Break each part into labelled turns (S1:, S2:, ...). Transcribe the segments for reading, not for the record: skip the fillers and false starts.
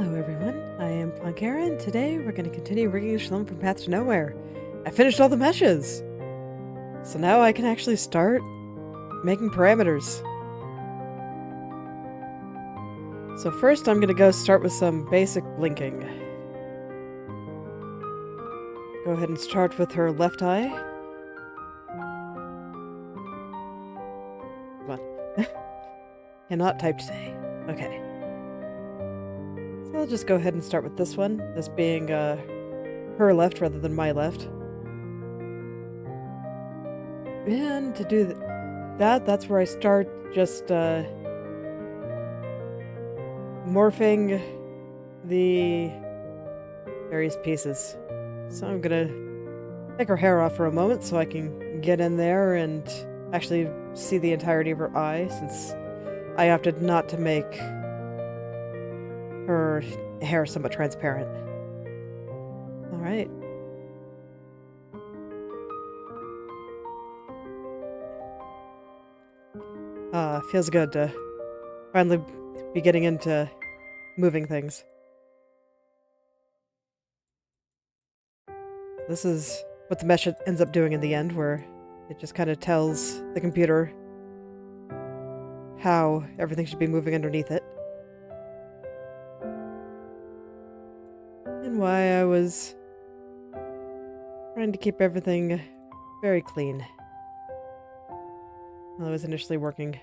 S1: Hello everyone, I am Plankara, and today we're going to continue rigging Shalom from Path to Nowhere. I finished all the meshes! So now I can actually start making parameters. So first I'm going to go start with some basic blinking. Go ahead and start with her left eye. Come on. Cannot type today. Okay. So I'll just go ahead and start with this one, this being her left rather than my left. And to do that's where I start just morphing the various pieces. So I'm gonna take her hair off for a moment so I can get in there and actually see the entirety of her eye, since I opted not to make her hair somewhat transparent. Alright. Feels good to finally be getting into moving things. This is what the mesh ends up doing in the end, where it just kind of tells the computer how everything should be moving underneath it. And why I was trying to keep everything very clean while I was initially working.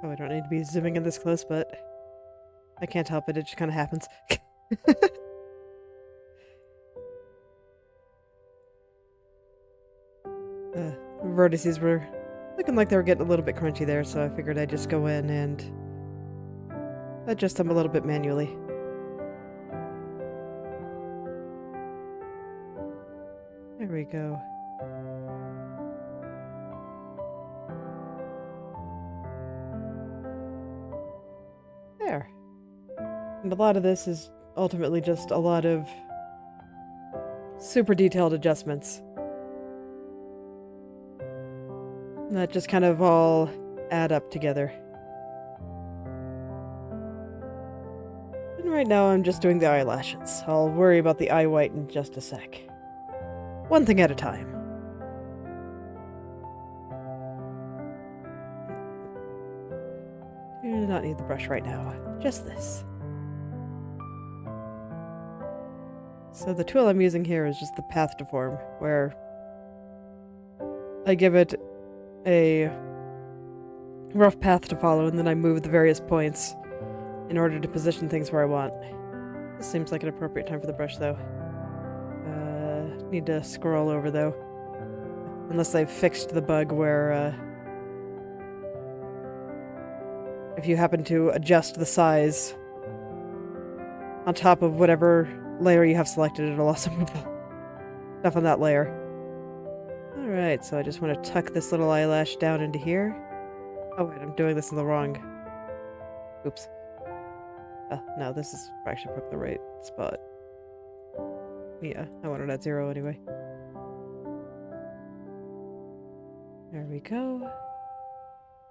S1: Oh, I don't need to be zooming in this close, but I can't help it, it just kind of happens. Vertices were looking like they were getting a little bit crunchy there, so I figured I'd just go in and adjust them a little bit manually. There we go. There. And a lot of this is ultimately just a lot of super detailed adjustments that just kind of all add up together. And right now I'm just doing the eyelashes. I'll worry about the eye white in just a sec. One thing at a time. Do not need the brush right now. Just this. So the tool I'm using here is just the path deform, where I give it a rough path to follow, and then I move the various points in order to position things where I want. This seems like an appropriate time for the brush, though. Need to scroll over, though. Unless I've fixed the bug where, if you happen to adjust the size on top of whatever layer you have selected, it'll also move stuff on that layer. Alright, so I just want to tuck this little eyelash down into here. Oh wait, I'm doing this in the wrong... Oops. Oh, no, this is actually probably the right spot. Yeah, I want it at 0 anyway. There we go.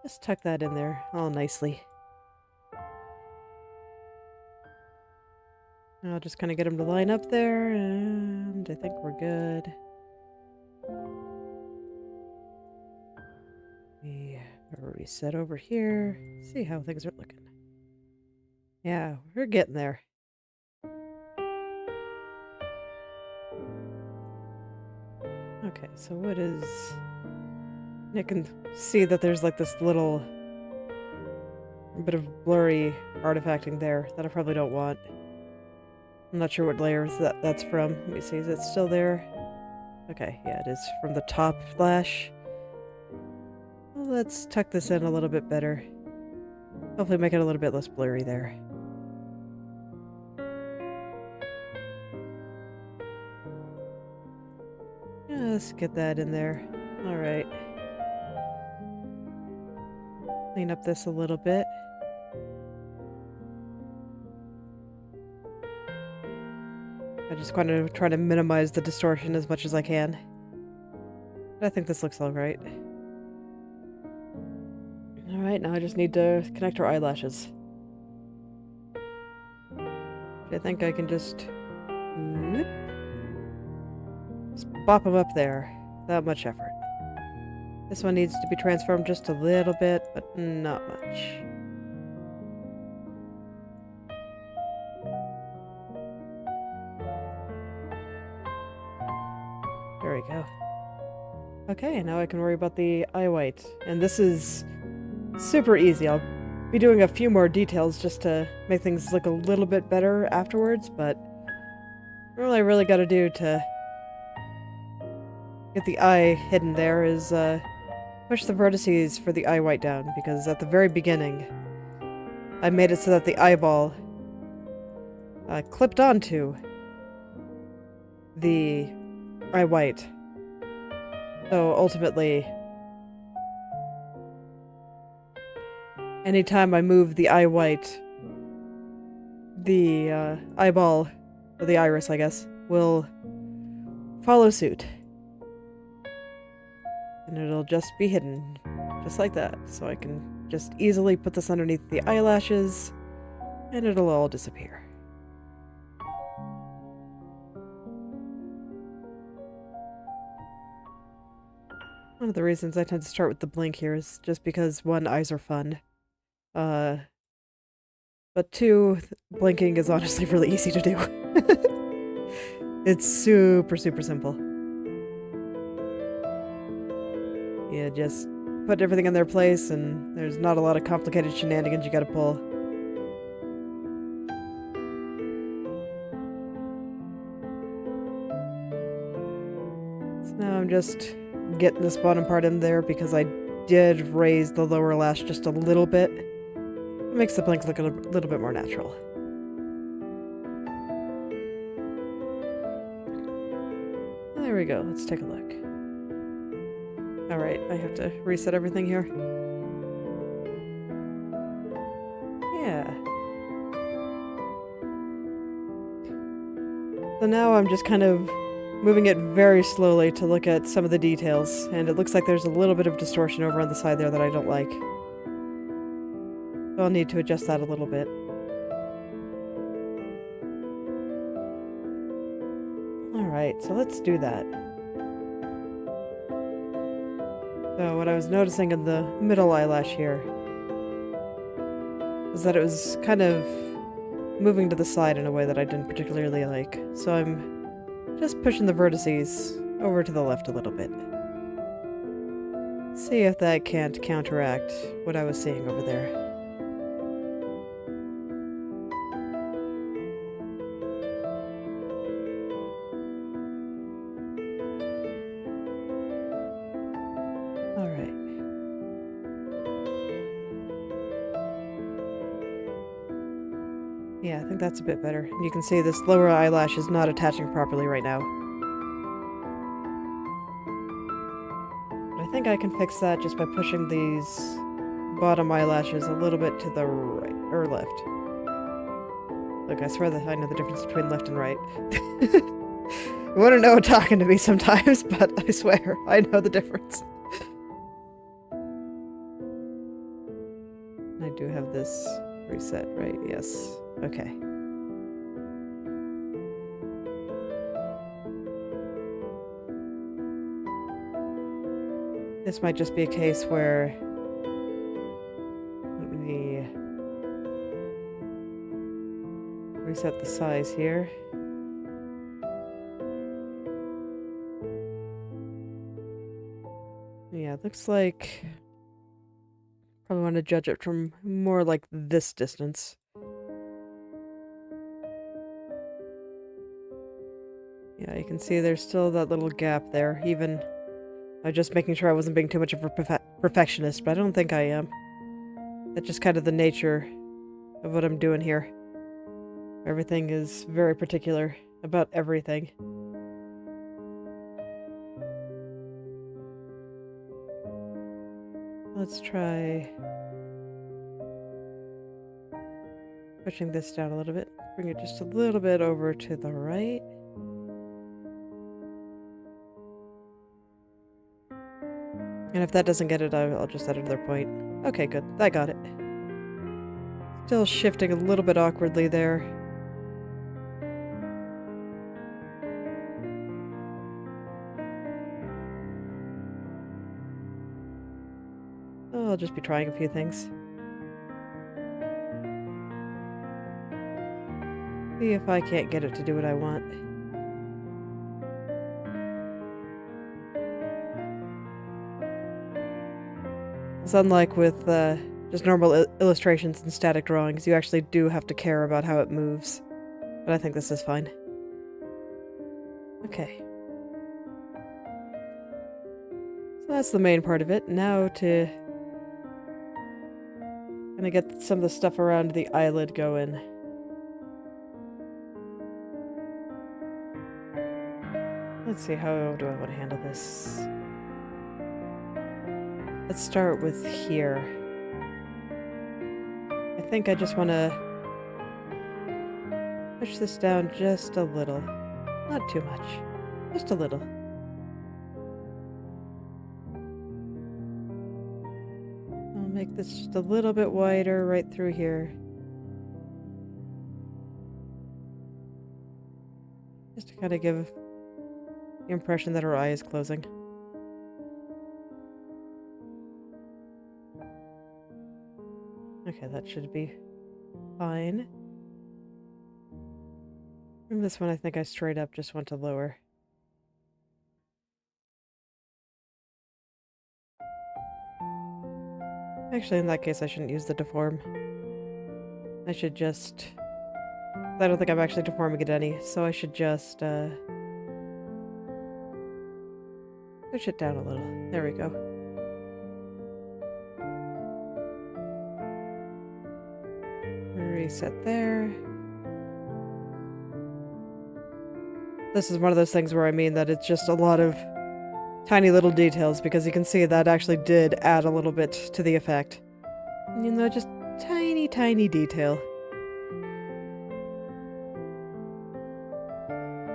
S1: Just tuck that in there all nicely. I'll just kind of get them to line up there, and I think we're good. We reset over here. See how things are looking. Yeah, we're getting there. Okay, so what is... I can see that there's like this little bit of blurry artifacting there that I probably don't want. I'm not sure what layer that's from. Let me see, is it still there? Okay, yeah, it is from the top lash. Well, let's tuck this in a little bit better. Hopefully make it a little bit less blurry there. Let's get that in there. Alright. Clean up this a little bit. I just want to try to minimize the distortion as much as I can. But I think this looks alright. Alright, now I just need to connect her eyelashes. I think I can just... whoop, just bop them up there. Without much effort. This one needs to be transformed just a little bit, but not much. There we go. Okay, now I can worry about the eye white. And this is super easy. I'll be doing a few more details just to make things look a little bit better afterwards, but all I really gotta do to get the eye hidden there is push the vertices for the eye white down, because at the very beginning I made it so that the eyeball clipped onto the eye white. So ultimately, anytime I move the eye white, the eyeball, or the iris, I guess, will follow suit. And it'll just be hidden, just like that. So I can just easily put this underneath the eyelashes, and it'll all disappear. One of the reasons I tend to start with the blink here is just because, one, eyes are fun. But two, blinking is honestly really easy to do. It's super, super simple. You just put everything in their place, and there's not a lot of complicated shenanigans you gotta pull. So now I'm just getting this bottom part in there because I did raise the lower lash just a little bit. It makes the blink look a little bit more natural. There we go, let's take a look. Alright, I have to reset everything here. Yeah. So now I'm just kind of moving it very slowly to look at some of the details, and it looks like there's a little bit of distortion over on the side there that I don't like. So I'll need to adjust that a little bit. Alright, so let's do that. So what I was noticing in the middle eyelash here was that it was kind of moving to the side in a way that I didn't particularly like. So I'm just pushing the vertices over to the left a little bit. See if that can't counteract what I was seeing over there. Alright. Yeah, I think that's a bit better. And you can see this lower eyelash is not attaching properly right now. But I think I can fix that just by pushing these bottom eyelashes a little bit to the right, or left. Look, I swear that I know the difference between left and right. You wouldn't know talking to me sometimes, but I swear, I know the difference. I do have this reset, right? Yes. Okay. This might just be a case where... let me reset the size here. Yeah, it looks like... probably want to judge it from more like this distance. Yeah, you can see there's still that little gap there, even... I'm just making sure I wasn't being too much of a perfectionist, but I don't think I am. That's just kind of the nature of what I'm doing here. Everything is very particular about everything. Let's try pushing this down a little bit. Bring it just a little bit over to the right. And if that doesn't get it, I'll just add another point. Okay, good. I got it. Still shifting a little bit awkwardly there. Oh, I'll just be trying a few things. See if I can't get it to do what I want. It's unlike with just normal illustrations and static drawings, you actually do have to care about how it moves. But I think this is fine. Okay. So that's the main part of it. Now to kind of get some of the stuff around the eyelid going. Let's see, how do I want to handle this? Let's start with here. I think I just want to push this down just a little. Not too much. Just a little. I'll make this just a little bit wider right through here. Just to kind of give the impression that her eye is closing. Okay, that should be fine. From this one, I think I straight up just want to lower. Actually, in that case, I shouldn't use the deform. I should just... I don't think I'm actually deforming it any, so I should just, push it down a little. There we go. Reset there. This is one of those things where I mean that it's just a lot of tiny little details, because you can see that actually did add a little bit to the effect. You know, just tiny, tiny detail.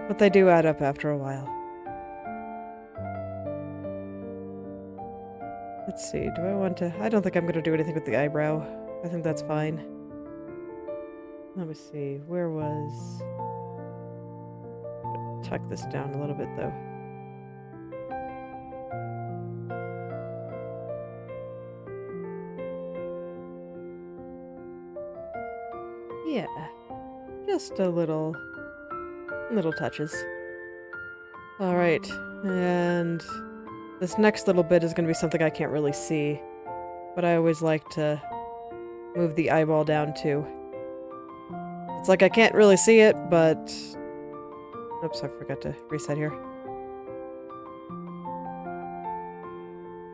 S1: But they do add up after a while. Let's see, do I want to... I don't think I'm going to do anything with the eyebrow. I think that's fine. Let me see, where was... Tuck this down a little bit, though. Yeah, just a little touches. Alright, and this next little bit is going to be something I can't really see, but I always like to move the eyeball down too. It's like I can't really see it, but... Oops, I forgot to reset here.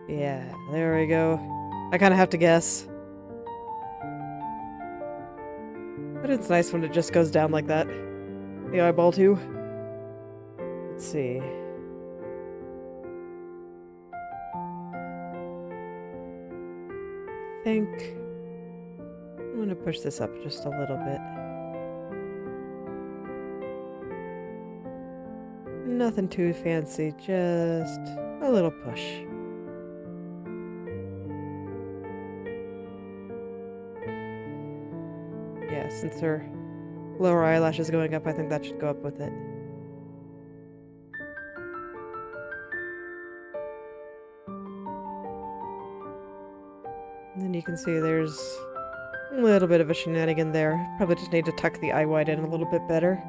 S1: Yeah, there we go. I kind of have to guess. But it's nice when it just goes down like that. The eyeball too. Let's see. I think I'm gonna push this up just a little bit. Nothing too fancy, just a little push. Yeah, since her lower eyelash is going up, I think that should go up with it. And then you can see there's a little bit of a shenanigan there. Probably just need to tuck the eye white in a little bit better.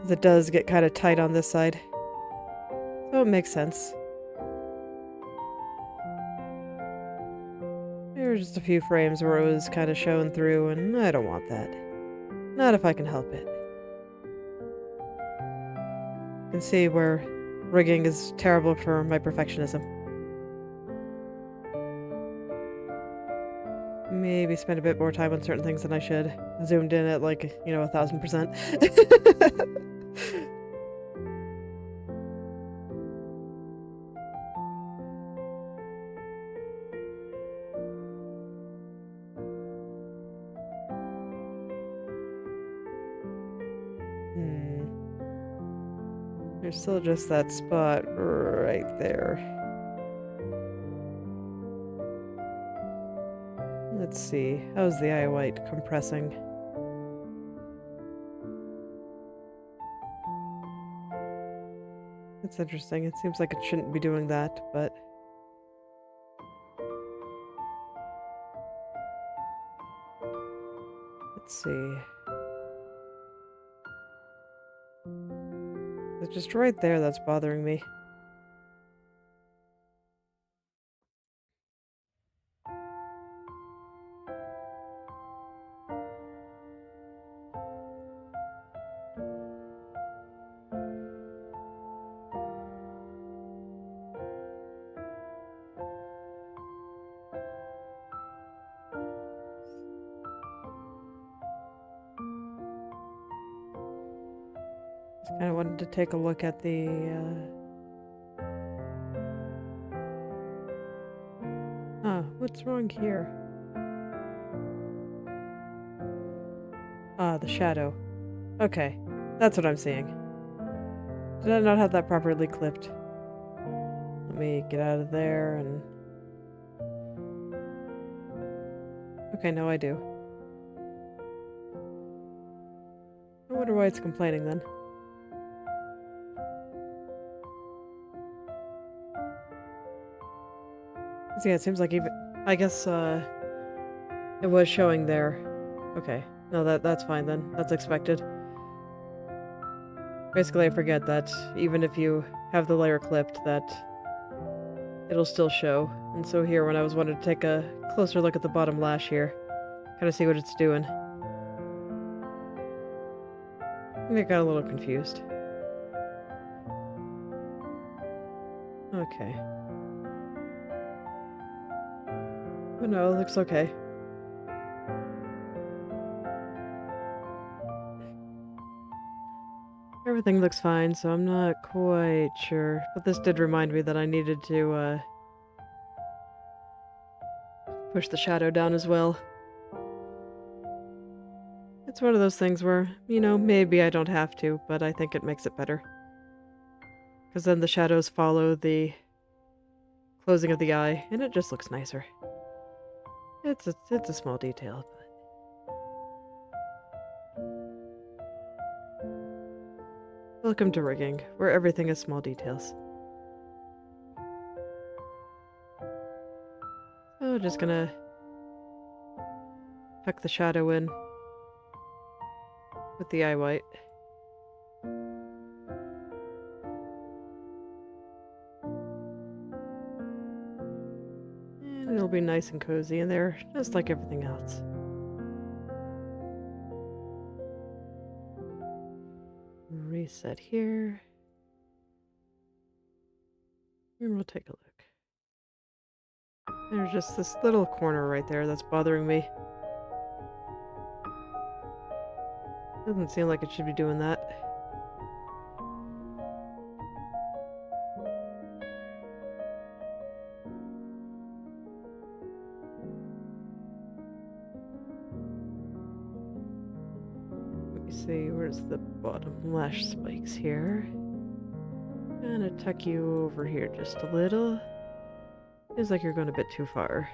S1: It does get kind of tight on this side. So it makes sense. There were just a few frames where it was kind of showing through, and I don't want that. Not if I can help it. You can see where rigging is terrible for my perfectionism. Maybe spend a bit more time on certain things than I should. Zoomed in at like, 1000%. There's still just that spot right there. Let's see. How's the eye white compressing? It's interesting. It seems like it shouldn't be doing that, but... Let's see. It's just right there that's bothering me. Just kind of wanted to take a look at the, what's wrong here? Ah, the shadow. Okay, that's what I'm seeing. Did I not have that properly clipped? Let me get out of there and... Okay, no, I do. I wonder why it's complaining then. So yeah, it seems like even... I guess, it was showing there. Okay. No, that's fine then. That's expected. Basically, I forget that even if you have the layer clipped, that it'll still show. And so here, when I was wanting to take a closer look at the bottom lash here, kind of see what it's doing, I got a little confused. Okay. But no, it looks okay. Everything looks fine, so I'm not quite sure. But this did remind me that I needed to, push the shadow down as well. It's one of those things where, you know, maybe I don't have to, but I think it makes it better. Because then the shadows follow the closing of the eye, and it just looks nicer. It's a small detail, but... Welcome to rigging, where everything is small details. So just gonna tuck the shadow in with the eye white. And it'll be nice and cozy in there, just like everything else. Reset here. And we'll take a look. There's just this little corner right there that's bothering me. Doesn't seem like it should be doing that. Let me see, where's the bottom lash spikes here? Gonna tuck you over here just a little. Feels like you're going a bit too far.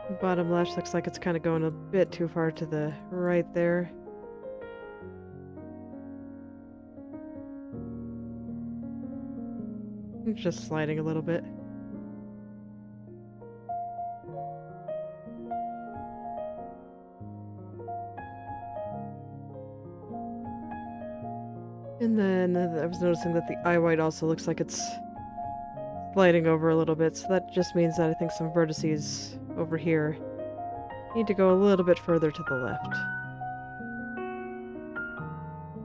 S1: The bottom lash looks like it's kind of going a bit too far to the right there. It's just sliding a little bit. And then I was noticing that the eye white also looks like it's sliding over a little bit, so that just means that I think some vertices over here need to go a little bit further to the left.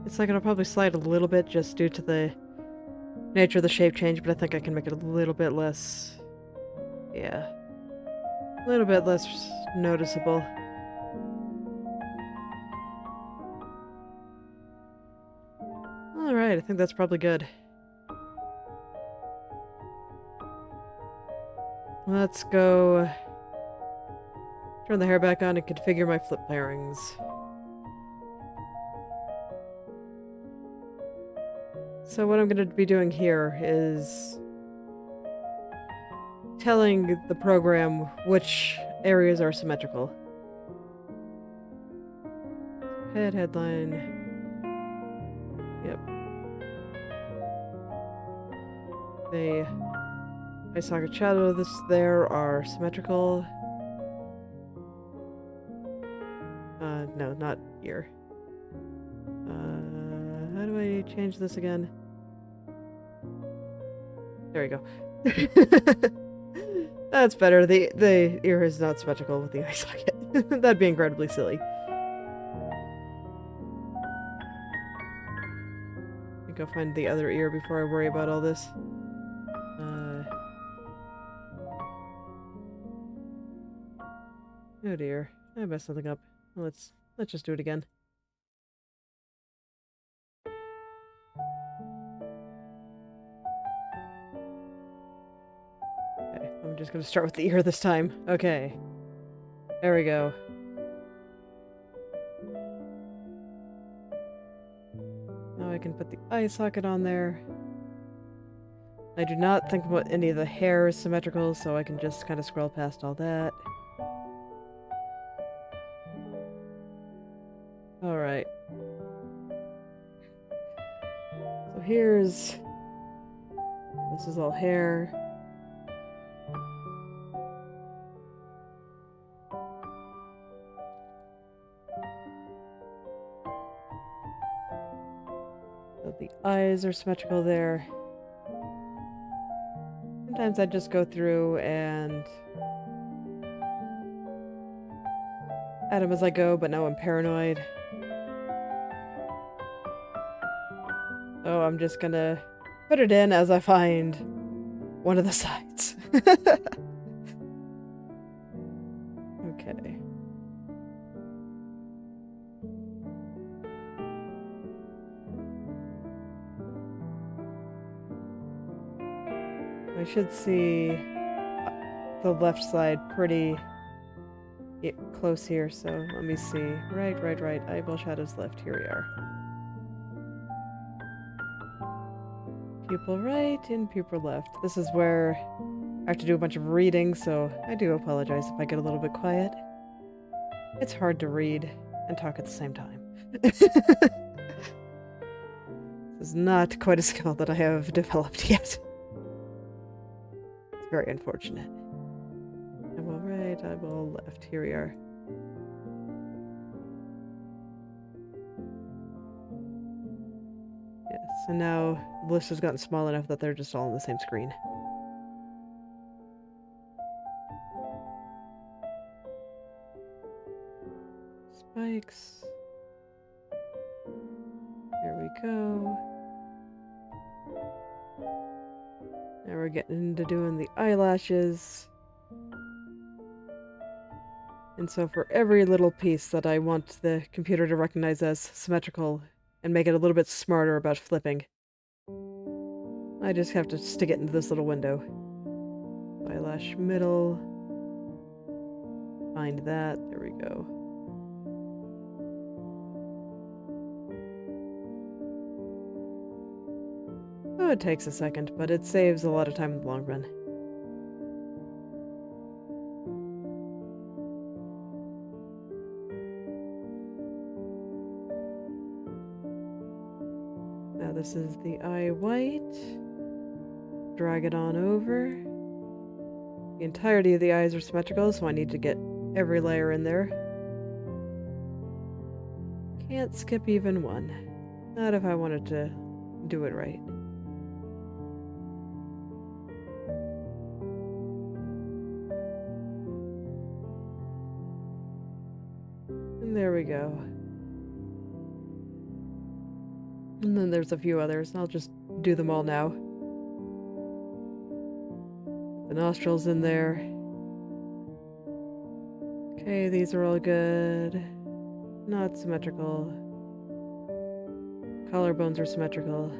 S1: It's like it'll probably slide a little bit just due to the nature of the shape change, but I think I can make it a little bit less, yeah, a little bit less noticeable. Alright, I think that's probably good. Let's go turn the hair back on and configure my flip pairings. So what I'm going to be doing here is telling the program which areas are symmetrical. Head, headline. Yep. The eye socket shadow there are symmetrical. No, not ear. How do I change this again? There we go. That's better. The ear is not symmetrical with the eye socket. That'd be incredibly silly. Let me go find the other ear before I worry about all this. Oh dear. I messed something up. Let's just do it again. Okay, I'm just gonna start with the ear this time. Okay. There we go. Now I can put the eye socket on there. I do not think about any of the hair is symmetrical, so I can just kind of scroll past all that. Alright. So here's... This is all hair. So the eyes are symmetrical there. Sometimes I just go through and add them as I go, but now I'm paranoid. So I'm just gonna put it in as I find one of the sides. Okay. I should see the left side pretty close here, so let me see. Right. Eyeball shadows left. Here we are. Pupil right and pupil left. This is where I have to do a bunch of reading, so I do apologize if I get a little bit quiet. It's hard to read and talk at the same time. This is not quite a skill that I have developed yet. It's very unfortunate. Eyeball right, eyeball left. Here we are. Yes, and now the list has gotten small enough that they're just all on the same screen. Spikes. There we go. Now we're getting into doing the eyelashes. And so for every little piece that I want the computer to recognize as symmetrical and make it a little bit smarter about flipping, I just have to stick it into this little window. Eyelash middle. Find that. There we go. Oh, it takes a second, but it saves a lot of time in the long run. Now this is the eye white. Drag it on over. The entirety of the eyes are symmetrical, so I need to get every layer in there. Can't skip even one. Not if I wanted to do it right. And there we go. And then there's a few others. I'll just do them all now. The nostrils in there. Okay, these are all good. Not symmetrical. collarbones are symmetrical.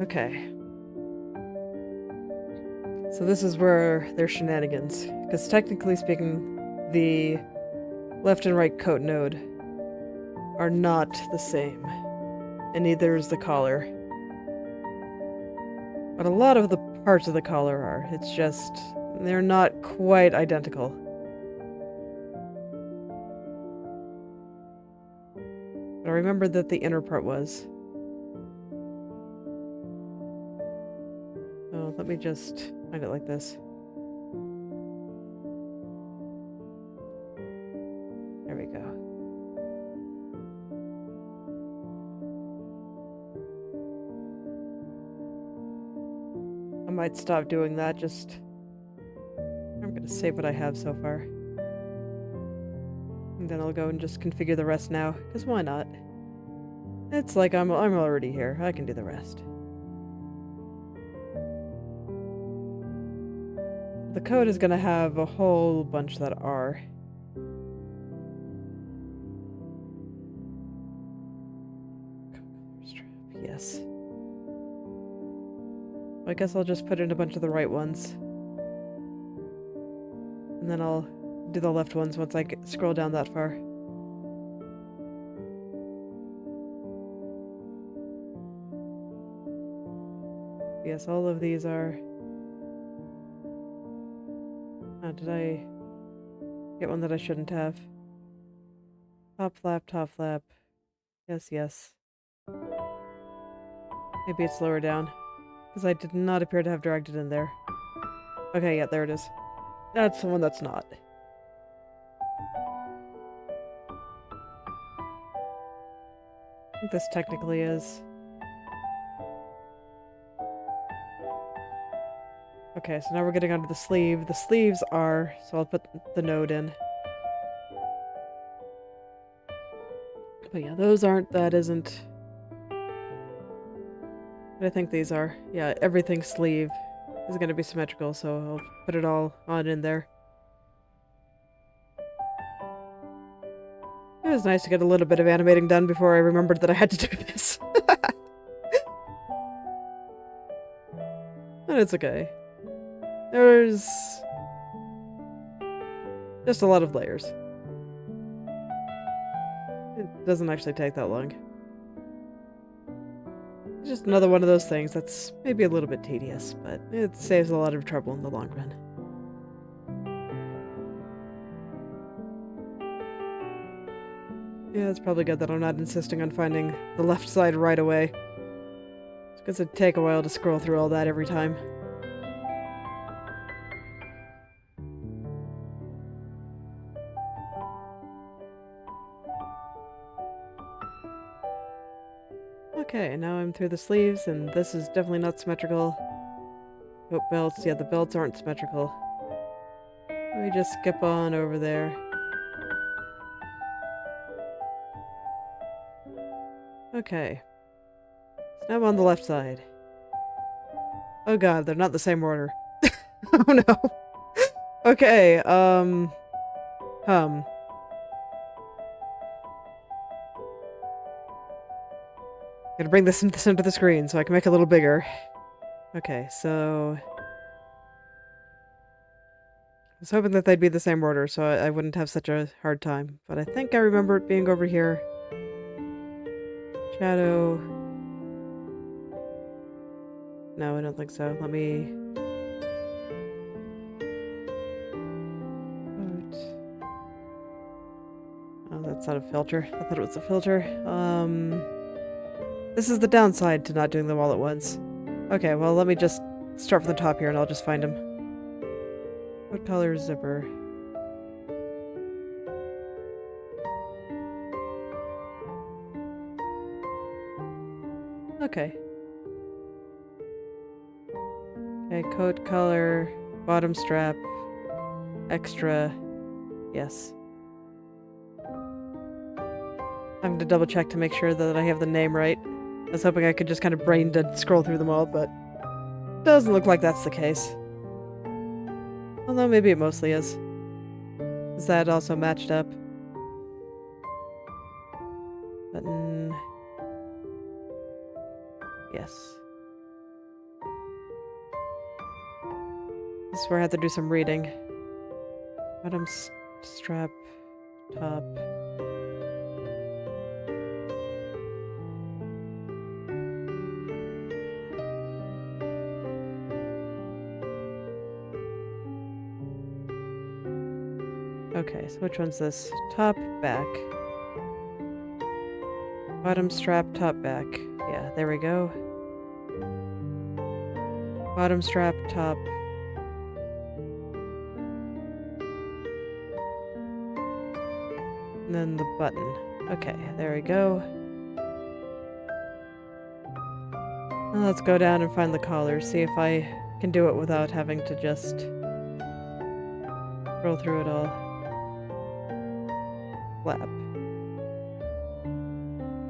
S1: Okay. So this is where there's shenanigans. Because technically speaking, the left and right coat node are not the same. And neither is the collar. But a lot of the parts of the collar are. It's just, they're not quite identical. But I remember that the inner part was. Oh, let me just find it like this. There we go. I might stop doing that, I'm gonna save what I have so far. And then I'll go and just configure the rest now, because why not? It's like I'm already here, I can do the rest. The code is gonna have a whole bunch that are. Yes. I guess I'll just put in a bunch of the right ones. And then I'll do the left ones once I scroll down that far. Yes, all of these are... Oh, did I get one that I shouldn't have? Top flap, top flap. Yes, yes. Maybe it's lower down. Because I did not appear to have dragged it in there. Okay, yeah, there it is. That's the one that's not. I think this technically is. Okay, so now we're getting onto the sleeve. The sleeves are, so I'll put the node in. But yeah, those aren't, that isn't. But I think these are. Yeah, everything sleeve is going to be symmetrical, so I'll put it all on in there. It was nice to get a little bit of animating done before I remembered that I had to do this. But it's okay. There's just a lot of layers. It doesn't actually take that long. It's just another one of those things that's maybe a little bit tedious, but it saves a lot of trouble in the long run. Yeah, it's probably good that I'm not insisting on finding the left side right away. It's because it'd take a while to scroll through all that every time. Okay, now I'm through the sleeves, and this is definitely not symmetrical. Oh, belts. Yeah, the belts aren't symmetrical. Let me just skip on over there. Okay. So now I'm on the left side. Oh god, they're not the same order. Oh no. Okay, Gotta bring this into the screen so I can make it a little bigger. Okay, so... I was hoping that they'd be the same order so I wouldn't have such a hard time. But I think I remember it being over here. Shadow... No, I don't think so. Let me... Oh, that's not a filter. I thought it was a filter. This is the downside to not doing them all at once. Okay, well, let me just start from the top here and I'll just find them. What color is zipper? Okay. Okay, coat color, bottom strap, extra, yes. I'm gonna double check to make sure that I have the name right. I was hoping I could just kind of brain dead scroll through them all, but doesn't look like that's the case. Although maybe it mostly is. Is that also matched up? Button. Yes. This is where I have to do some reading. Bottom strap, top. Okay, so which one's this? Top, back. Bottom strap, top, back. Yeah, there we go. Bottom strap, top. And then the button. Okay, there we go. Now let's go down and find the collar, see if I can do it without having to just scroll through it all. Flap.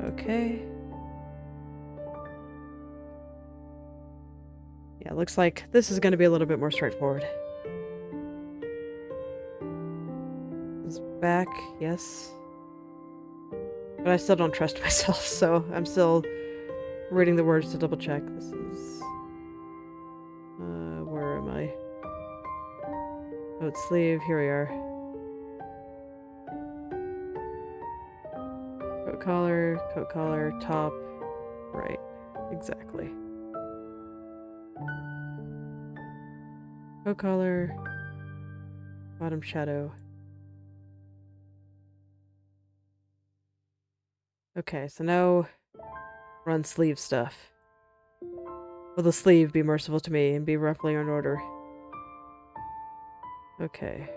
S1: Okay. Yeah, looks like this is going to be a little bit more straightforward. Is back, yes. But I still don't trust myself, so I'm still reading the words to double check. This is... where am I? Coat sleeve, here we are. Coat collar, top. Right, exactly. Coat collar, bottom shadow. Okay, so now we're on sleeve stuff. Will the sleeve be merciful to me and be roughly in order? Okay.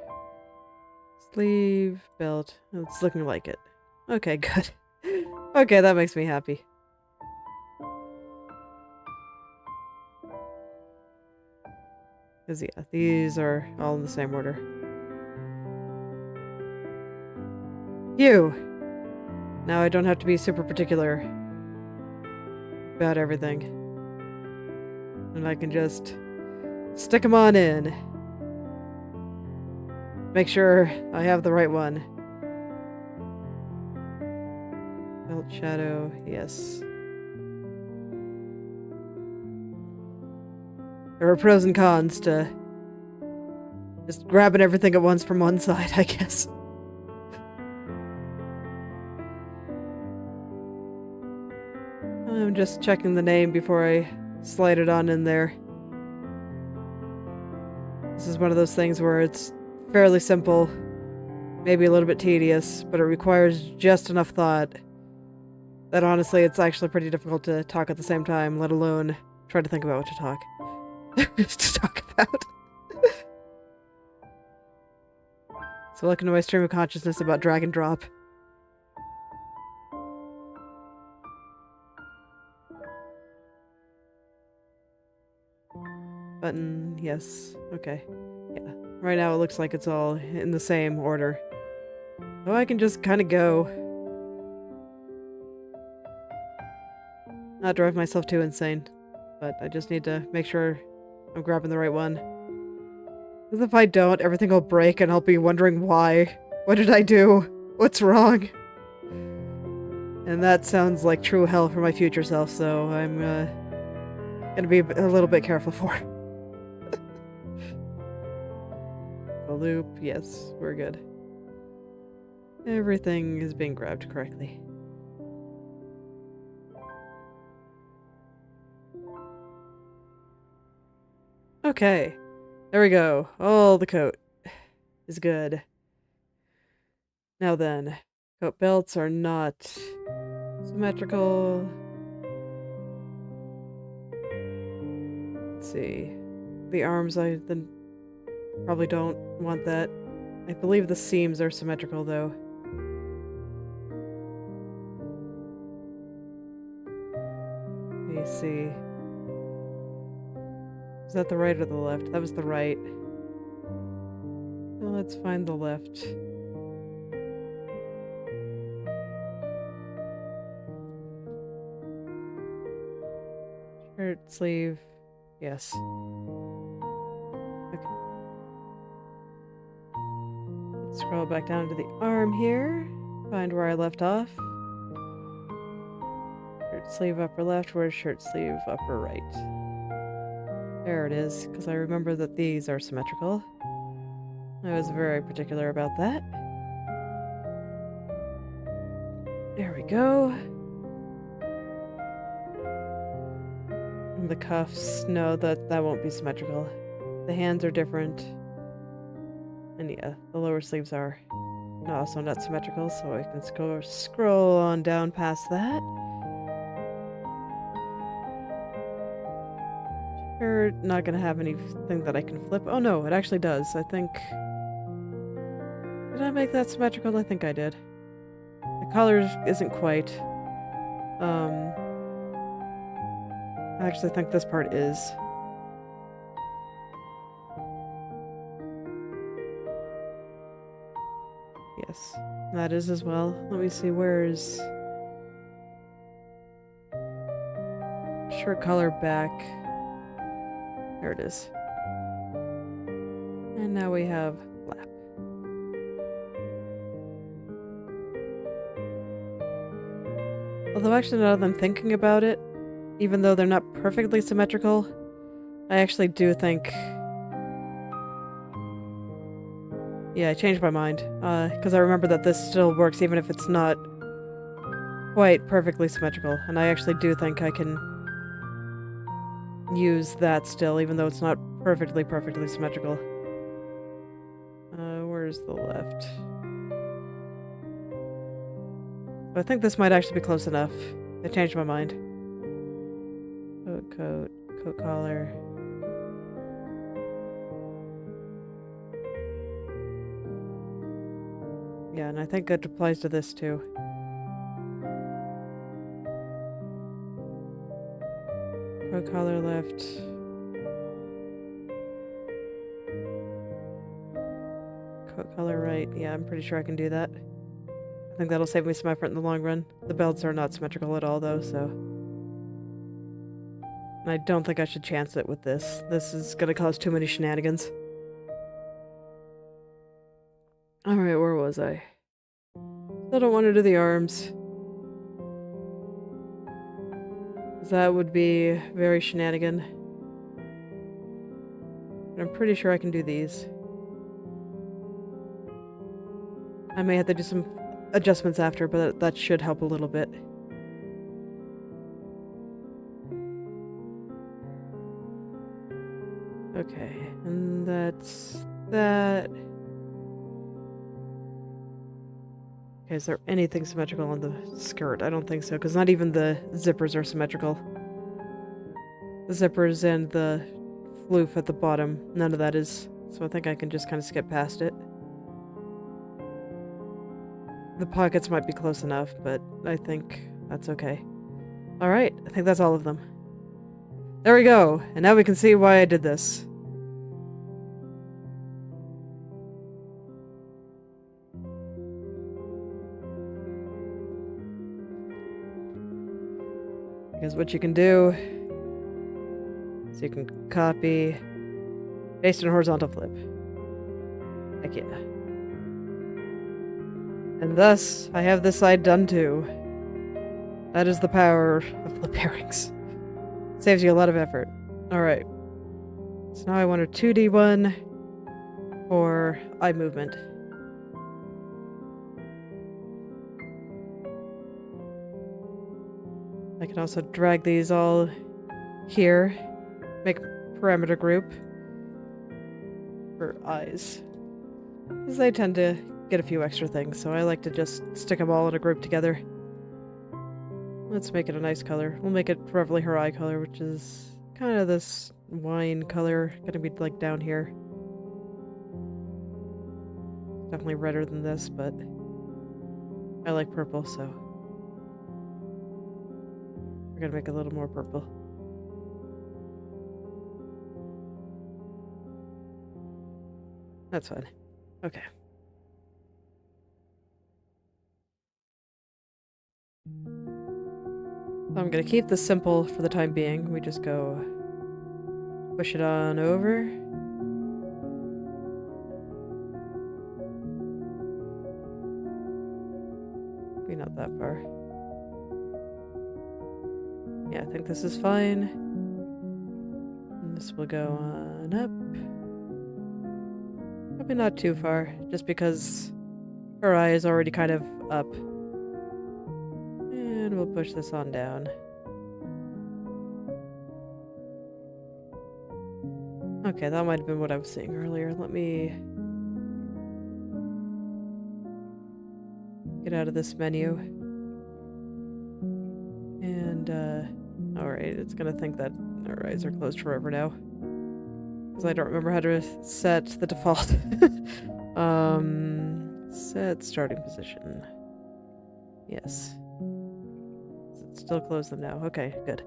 S1: Sleeve, belt. It's looking like it. Okay, good. Okay, that makes me happy. Because, yeah, these are all in the same order. Phew! Now I don't have to be super particular about everything. And I can just stick them on in. Make sure I have the right one. Belt shadow, yes. There are pros and cons to just grabbing everything at once from one side, I guess. I'm just checking the name before I slide it on in there. This is one of those things where it's fairly simple, maybe a little bit tedious, but it requires just enough thought that honestly it's actually pretty difficult to talk at the same time, let alone try to think about what to talk. to talk about. So welcome to my stream of consciousness about drag and drop. Button, yes. Okay. Yeah. Right now it looks like it's all in the same order. So I can just kind of go. Not drive myself too insane. But I just need to make sure I'm grabbing the right one. Because if I don't, everything will break and I'll be wondering why. What did I do? What's wrong? And that sounds like true hell for my future self, so I'm gonna be a little bit careful for it. A loop, yes, we're good. Everything is being grabbed correctly. Okay, there we go. All the coat is good. Now then, coat belts are not symmetrical. Let's see. The arms, I then probably don't want that. I believe the seams are symmetrical, though. Let me see. Is that the right or the left? That was the right. Well, let's find the left. Shirt, sleeve. Yes. Okay. Scroll back down to the arm here. Find where I left off. Shirt sleeve upper left, where's shirt sleeve upper right? There it is, because I remember that these are symmetrical. I was very particular about that. There we go. And the cuffs, no, that won't be symmetrical. The hands are different. And yeah, the lower sleeves are also not symmetrical, so I can scroll on down past that. Sure, not gonna have anything that I can flip. Oh no, it actually does. I think... Did I make that symmetrical? I think I did. The collar isn't quite. I actually think this part is. Yes, that is as well. Let me see, where's... Shirt collar back. There it is. And now we have flap. Although actually now that I'm thinking about it, even though they're not perfectly symmetrical, I actually do think... Yeah, I changed my mind. Because I remember that this still works even if it's not quite perfectly symmetrical. And I actually do think I can use that still, even though it's not perfectly symmetrical. Where's the left? I think this might actually be close enough. I changed my mind. Coat collar. Yeah, and I think it applies to this too. Coat collar left. Coat collar right. Yeah, I'm pretty sure I can do that. I think that'll save me some effort in the long run. The belts are not symmetrical at all though, so... And I don't think I should chance it with this. This is gonna cause too many shenanigans. Alright, where was I? I don't want to do the arms. That would be very shenanigan. But I'm pretty sure I can do these. I may have to do some adjustments after, but that should help a little bit. Okay, and that's that. Okay, is there anything symmetrical on the skirt? I don't think so, because not even the zippers are symmetrical. The zippers and the floof at the bottom, none of that is. So I think I can just kind of skip past it. The pockets might be close enough, but I think that's okay. Alright, I think that's all of them. There we go! And now we can see why I did this. Because what you can do is you can copy, paste, and horizontal flip. Heck yeah. And thus, I have this side done too. That is the power of the pairings. Saves you a lot of effort. Alright. So now I want a 2D one for eye movement. I can also drag these all here, make a parameter group for eyes. Because they tend to get a few extra things, so I like to just stick them all in a group together. Let's make it a nice color. We'll make it roughly her eye color, which is kind of this wine color. Gonna be like down here. Definitely redder than this, but I like purple, so we're gonna make it a little more purple. That's fine. Okay. I'm gonna keep this simple for the time being. We just go push it on over. Maybe not that far. Yeah, I think this is fine. And this will go on up. Probably not too far, just because her eye is already kind of up. And we'll push this on down. Okay, that might have been what I was seeing earlier. Let me get out of this menu. And, alright, it's gonna think that our eyes are closed forever now. Because I don't remember how to set the default. Set starting position. Yes. It's still closed them now. Okay, good.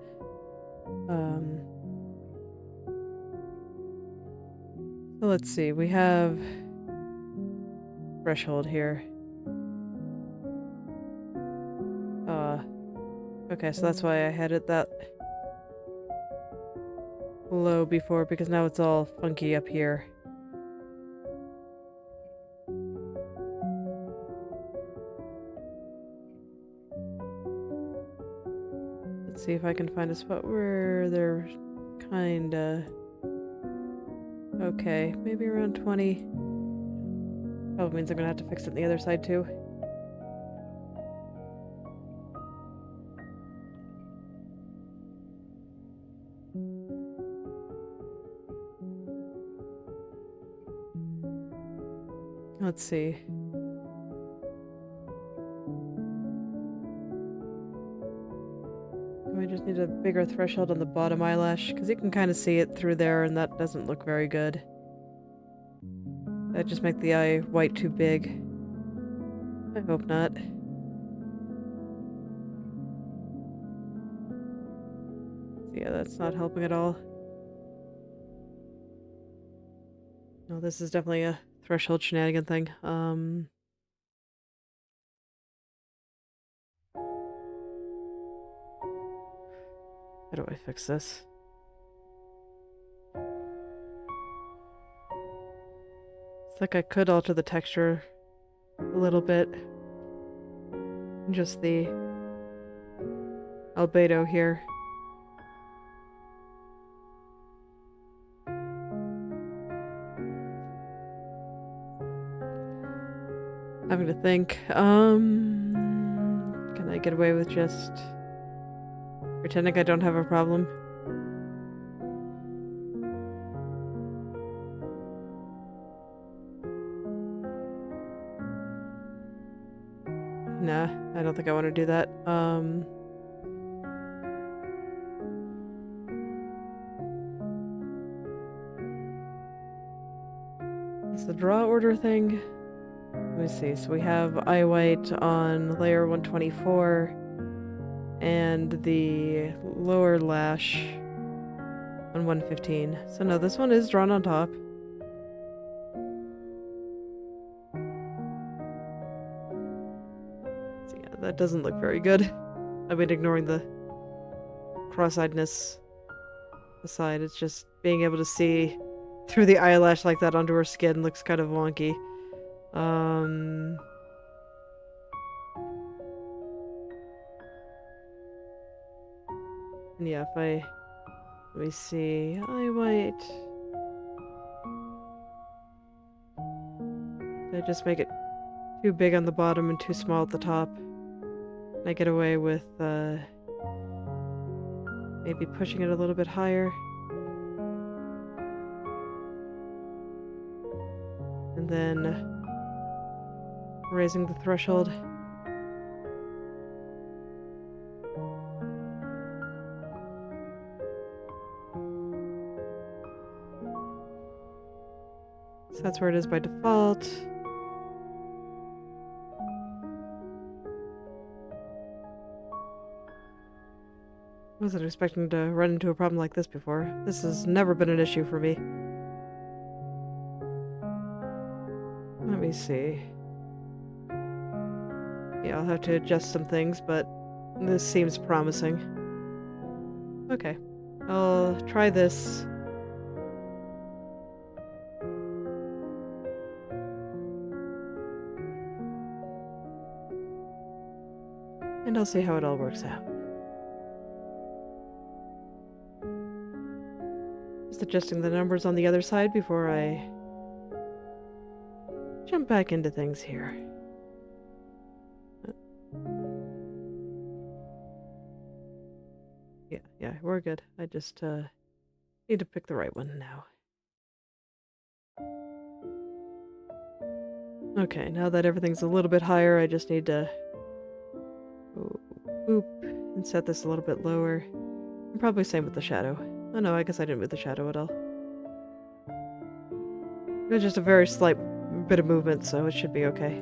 S1: So let's see, we have threshold here. Okay, so that's why I had it that low before, because now it's all funky up here. Let's see if I can find a spot where they're kinda okay, maybe around 20. Probably means I'm gonna have to fix it on the other side too. Let's see. We just need a bigger threshold on the bottom eyelash, because you can kind of see it through there, and that doesn't look very good. That just make the eye white too big. I hope not. Yeah, that's not helping at all. No, this is definitely a threshold shenanigan thing. How do I fix this? It's like I could alter the texture a little bit. Just the albedo here. Having to think, can I get away with just pretending I don't have a problem? Nah, I don't think I want to do that. It's the draw order thing. Let me see. So we have eye white on layer 124 and the lower lash on 115. So no, this one is drawn on top. So yeah, that doesn't look very good. I've been ignoring the cross-eyedness aside. It's just being able to see through the eyelash like that onto her skin looks kind of wonky. And yeah, let me see, eye white. Did I just make it too big on the bottom and too small at the top? And I get away with, maybe pushing it a little bit higher. And then raising the threshold. So that's where it is by default. Wasn't expecting to run into a problem like this before. This has never been an issue for me. Let me see. Yeah, I'll have to adjust some things, but this seems promising. Okay. I'll try this. And I'll see how it all works out. Just adjusting the numbers on the other side before I jump back into things here. Yeah, we're good. I just need to pick the right one now. Okay, now that everything's a little bit higher, I just need to boop and set this a little bit lower. And probably same with the shadow. Oh no, I guess I didn't move the shadow at all. It was just a very slight bit of movement, so it should be okay.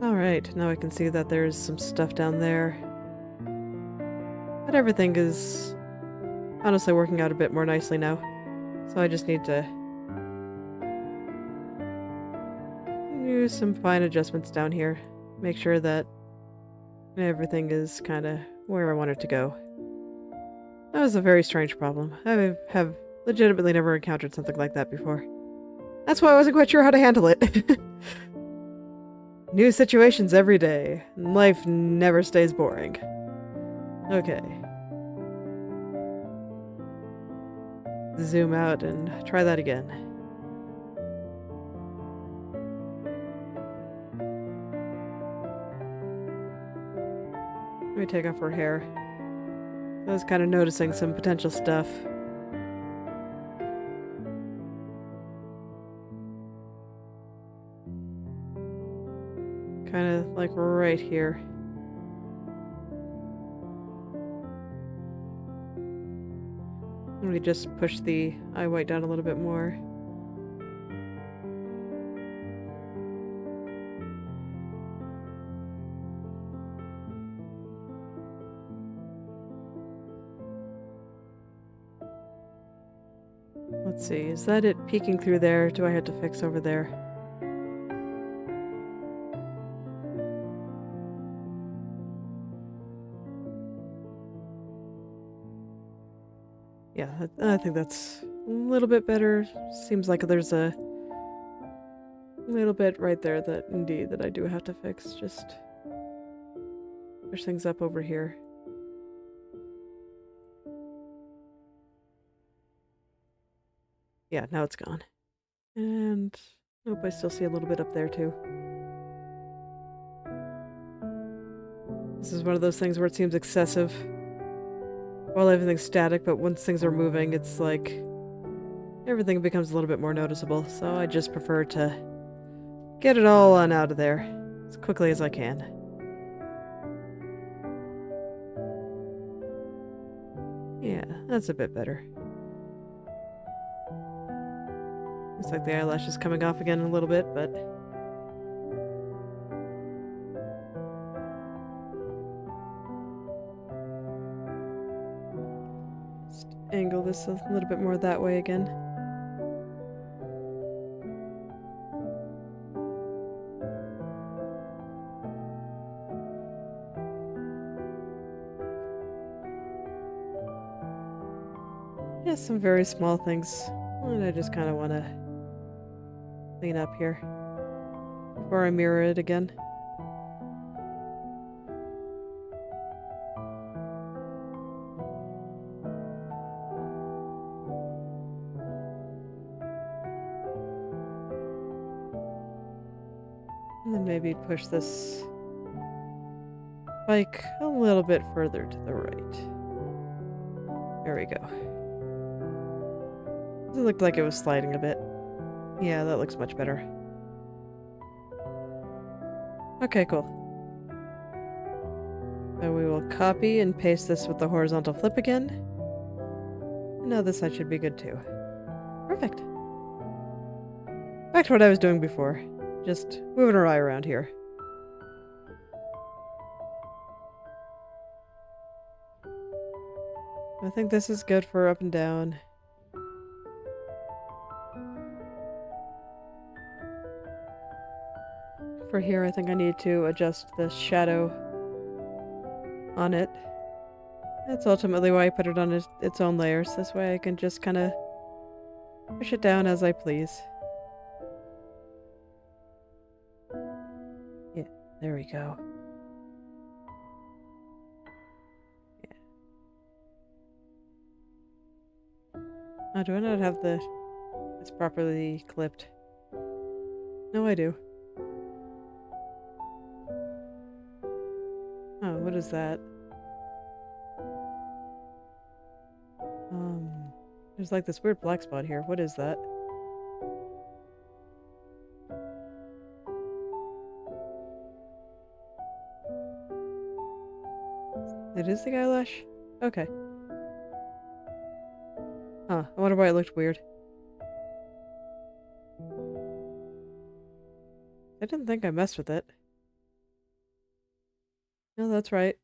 S1: Alright, now I can see that there's some stuff down there. But everything is honestly working out a bit more nicely now. So I just need to do some fine adjustments down here. Make sure that everything is kind of where I want it to go. That was a very strange problem. I have legitimately never encountered something like that before. That's why I wasn't quite sure how to handle it. New situations every day. Life never stays boring. Okay. Zoom out and try that again. Let me take off her hair. I was kind of noticing some potential stuff. Kind of like right here. Let me just push the eye white down a little bit more. Let's see, is that it peeking through there? Do I have to fix over there? Yeah, I think that's a little bit better. Seems like there's a little bit right there that indeed that I do have to fix. Just push things up over here. Yeah, now it's gone. And nope, I still see a little bit up there too. This is one of those things where it seems excessive. While everything's static, but once things are moving, it's like everything becomes a little bit more noticeable. So I just prefer to get it all on out of there as quickly as I can. Yeah, that's a bit better. Looks like the eyelash is coming off again a little bit, but just angle this a little bit more that way again. Yeah, some very small things that I just kind of want to clean up here before I mirror it again. And then maybe push this bike a little bit further to the right. There we go. It looked like it was sliding a bit. Yeah, that looks much better. Okay, cool. So we will copy and paste this with the horizontal flip again. And now this side should be good too. Perfect. Back to what I was doing before. Just moving her eye around here. I think this is good for up and down. For here, I think I need to adjust the shadow on it. That's ultimately why I put it on its own layers. This way I can just kind of push it down as I please. There we go. Yeah. Oh, do I not have this properly clipped? No, I do. Oh, what is that? There's like this weird black spot here. What is that? It is the eyelash? Okay. Huh, I wonder why it looked weird. I didn't think I messed with it. No, that's right.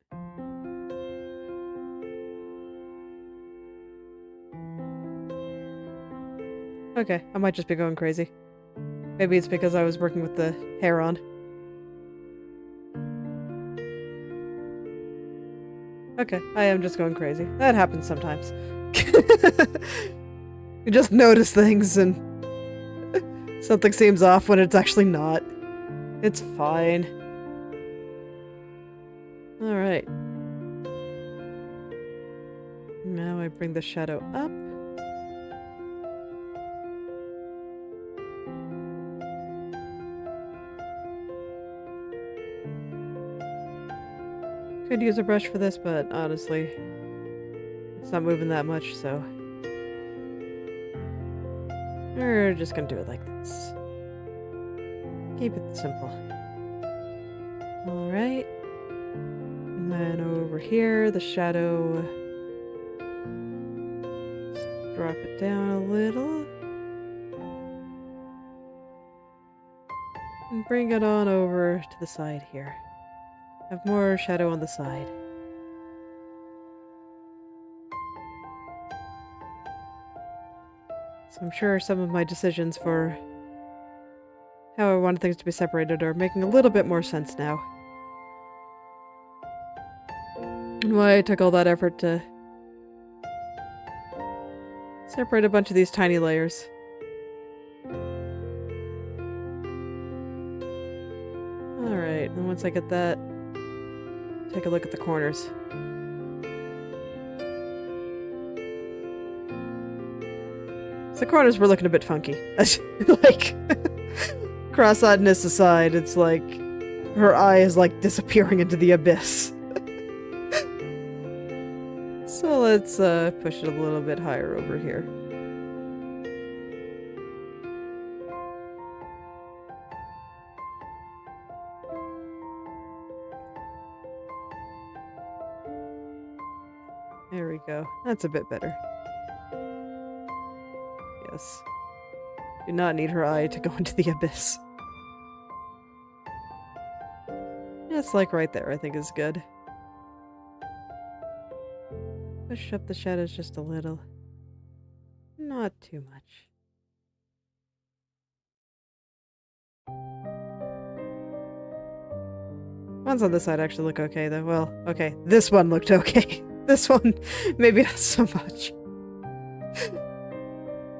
S1: Okay, I might just be going crazy. Maybe it's because I was working with the hair on. Okay, I am just going crazy. That happens sometimes. You just notice things and something seems off when it's actually not. It's fine. Alright. Now I bring the shadow up. Could use a brush for this, but honestly, it's not moving that much, so we're just gonna do it like this. Keep it simple. Alright. And then over here, the shadow. Just drop it down a little. And bring it on over to the side here. Have more shadow on the side. So I'm sure some of my decisions for how I wanted things to be separated are making a little bit more sense now. And why I took all that effort to separate a bunch of these tiny layers. Alright, and once I get that, take a look at the corners. The corners were looking a bit funky. Like, cross-eyedness aside, it's like her eye is like disappearing into the abyss. So let's push it a little bit higher over here. There we go. That's a bit better. Yes. Do not need her eye to go into the abyss. Yes, like right there, I think is good. Push up the shadows just a little. Not too much. Ones on this side actually look okay though. Well, okay, this one looked okay. This one, maybe not so much.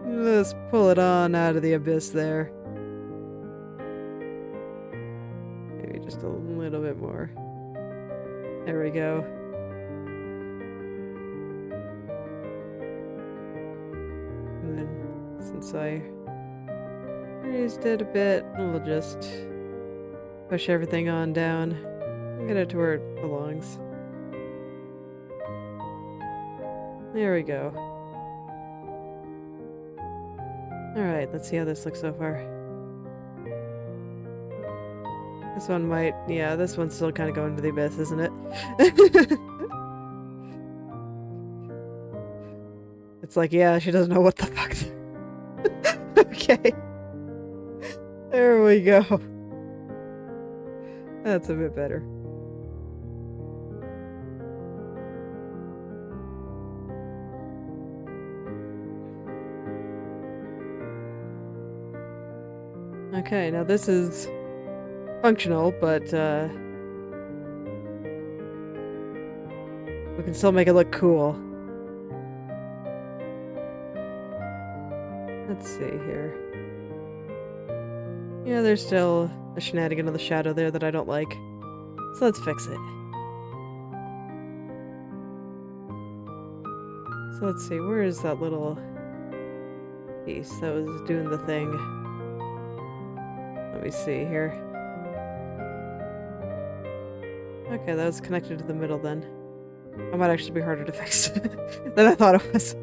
S1: Let's pull it on out of the abyss there. Maybe just a little bit more. There we go. And then, since I raised it a bit, we'll just push everything on down and get it to where it belongs. There we go. Alright, let's see how this looks so far. This one might... yeah, this one's still kind of going to the abyss, isn't it? It's like, yeah, she doesn't know what the fuck. Okay. There we go. That's a bit better. Okay, now this is functional, but we can still make it look cool. Let's see here. Yeah, there's still a shenanigan of the shadow there that I don't like. So let's fix it. So let's see, where is that little piece that was doing the thing? Let me see here. Okay, that was connected to the middle then. That might actually be harder to fix than I thought it was.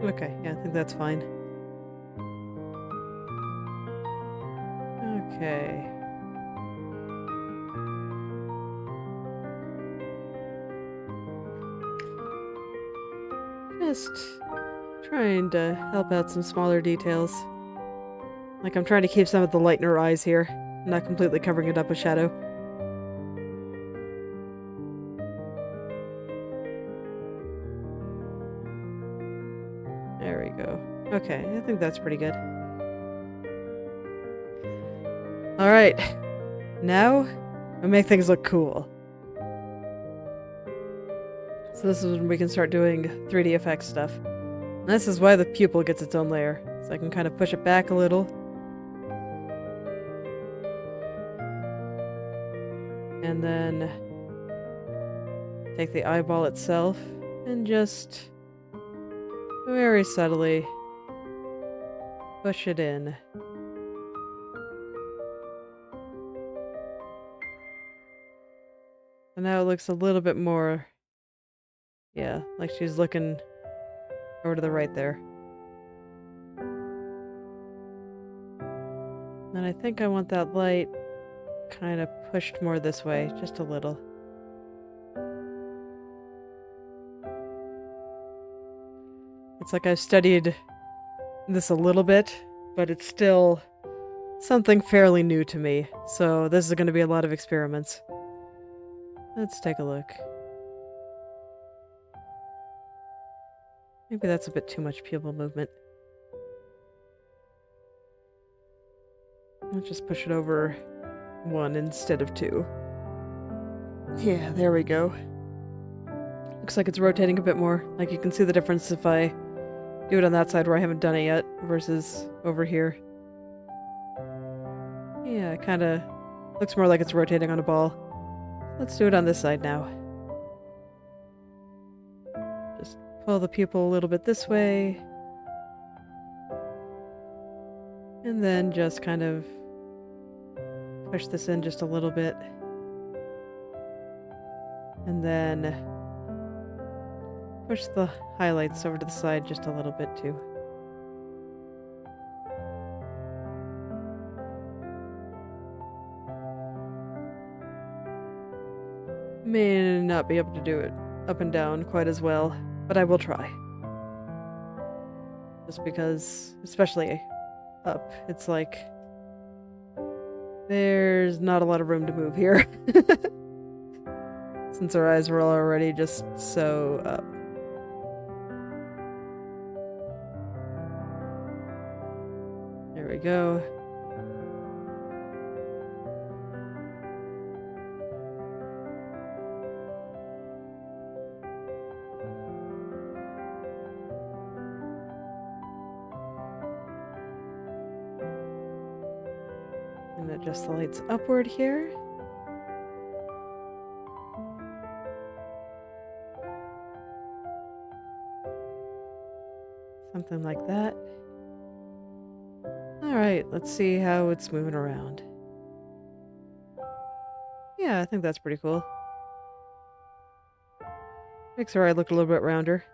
S1: Okay, yeah, I think that's fine. Okay. Just trying to help out some smaller details. Like I'm trying to keep some of the light in her eyes here, not completely covering it up with shadow. There we go. Okay, I think that's pretty good. Alright, now we make things look cool. So this is when we can start doing 3D effects stuff. And this is why the pupil gets its own layer. So I can kind of push it back a little. And then take the eyeball itself and just very subtly push it in. And now it looks a little bit more, yeah, like she's looking over to the right there. And I think I want that light kind of pushed more this way, just a little. It's like I've studied this a little bit, but it's still something fairly new to me. So this is going to be a lot of experiments. Let's take a look. Maybe that's a bit too much pupil movement. Let's just push it over 1 instead of 2. Yeah, there we go. Looks like it's rotating a bit more. Like you can see the difference if I do it on that side where I haven't done it yet versus over here. Yeah, it kind of looks more like it's rotating on a ball. Let's do it on this side now. Just pull the pupil a little bit this way. And then just kind of push this in just a little bit. And then push the highlights over to the side just a little bit too. May not be able to do it up and down quite as well, but I will try. Just because, especially up, it's like there's not a lot of room to move here. Since our eyes were already just so up. There we go. And adjust the lights upward here. Something like that. Alright, let's see how it's moving around. Yeah, I think that's pretty cool. Makes her eye look a little bit rounder.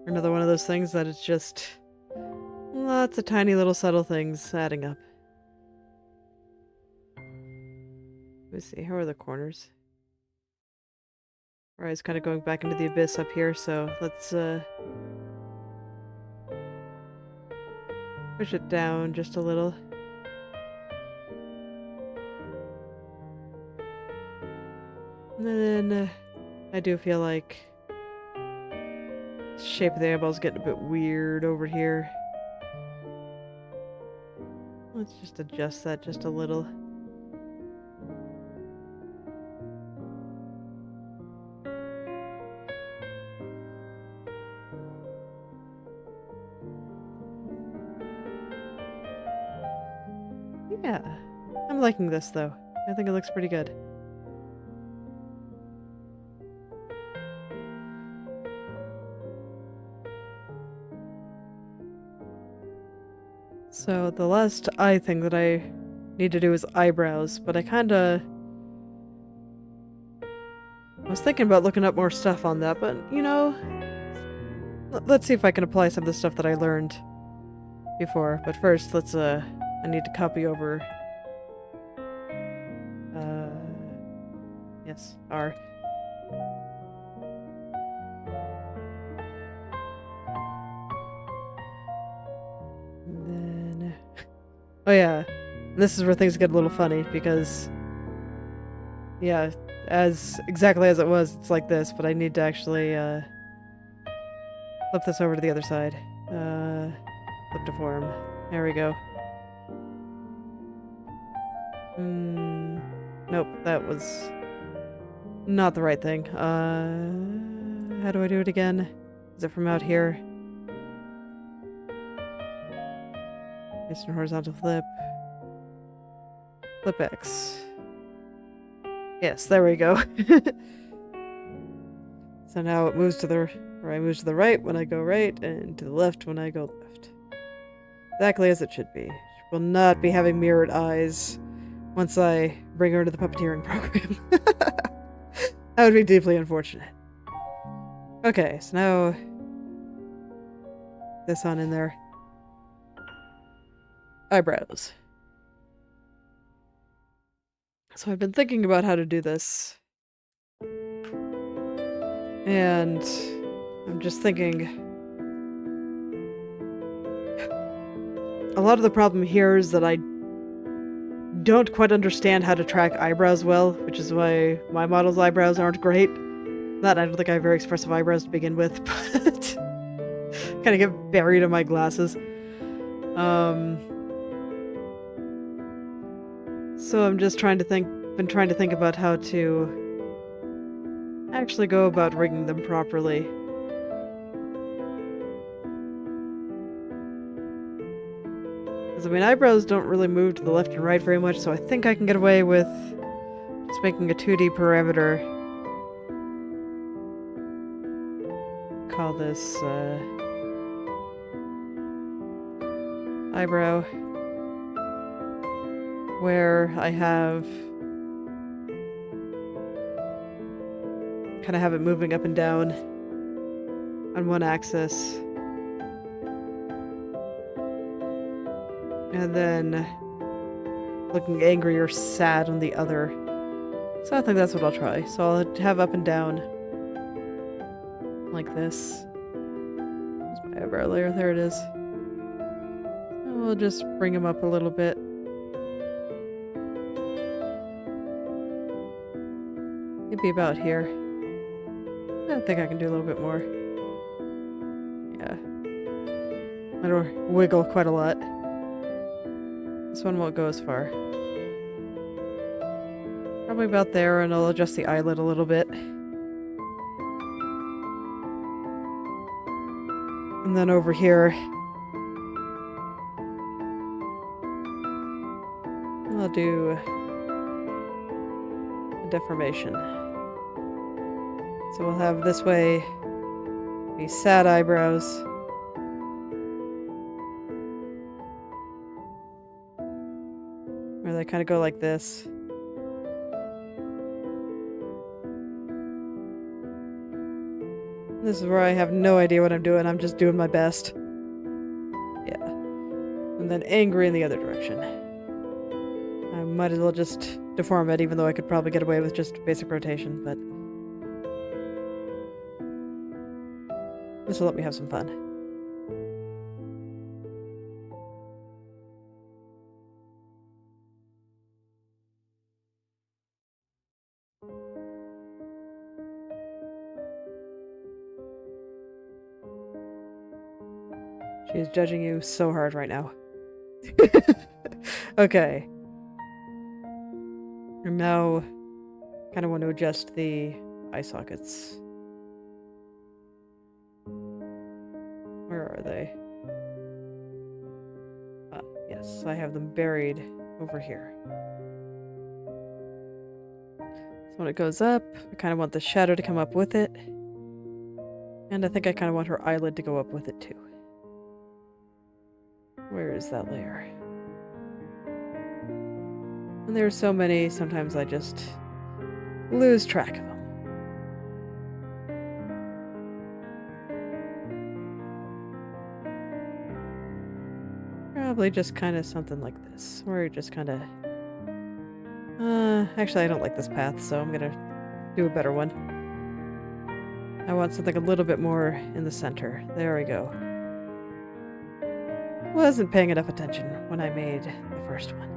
S1: Another one of those things that it's just lots of tiny little subtle things adding up. Let me see, how are the corners? Our eyes kind of going back into the abyss up here, so let's push it down just a little. And then I do feel like the shape of the eyeball's getting a bit weird over here. Let's just adjust that just a little. Yeah, I'm liking this though. I think it looks pretty good. So the last eye thing that I need to do is eyebrows, but I was thinking about looking up more stuff on that, but you know, let's see if I can apply some of the stuff that I learned before. But first, I need to copy over, yes, R. And then, oh yeah, this is where things get a little funny, because, yeah, exactly as it was, it's like this, but I need to actually, flip this over to the other side. Flip to form. There we go. Nope, that was not the right thing. How do I do it again? Is it from out here? Based on horizontal flip. Flip X. Yes, there we go. So now it moves to the right when I go right, and to the left when I go left. Exactly as it should be. She will not be having mirrored eyes once I bring her into the puppeteering program. That would be deeply unfortunate. Okay, so now this on in there. Eyebrows. So I've been thinking about how to do this. And I'm just thinking, a lot of the problem here is that I don't quite understand how to track eyebrows well, which is why my model's eyebrows aren't great. Not, I don't think I have very expressive eyebrows to begin with, but kind of get buried in my glasses. So I'm just been trying to think about how to actually go about rigging them properly. Because, I mean, eyebrows don't really move to the left and right very much, so I think I can get away with just making a 2D parameter. Call this, eyebrow. Where I kind of have it moving up and down on one axis. And then looking angry or sad on the other. So I think that's what I'll try. So I'll have up and down like this. There's my eyebrow layer. There it is. And we'll just bring them up a little bit. Maybe about here. I think I can do a little bit more. Yeah. It'll wiggle quite a lot. This one won't go as far. Probably about there, and I'll adjust the eyelid a little bit. And then over here, I'll do a deformation. So we'll have this way be sad eyebrows. Where they kind of go like this. This is where I have no idea what I'm doing. I'm just doing my best. Yeah. And then angry in the other direction. I might as well just deform it, even though I could probably get away with just basic rotation, but this will let me have some fun. She's judging you so hard right now. Okay. And now, kind of want to adjust the eye sockets. Where are they? Yes, I have them buried over here. So when it goes up, I kind of want the shadow to come up with it. And I think I kind of want her eyelid to go up with it too. Where is that layer? And there are so many, sometimes I just lose track of them. Probably just kind of something like this, where it just kind of... actually I don't like this path, so I'm gonna do a better one. I want something a little bit more in the center. There we go. Wasn't paying enough attention when I made the first one.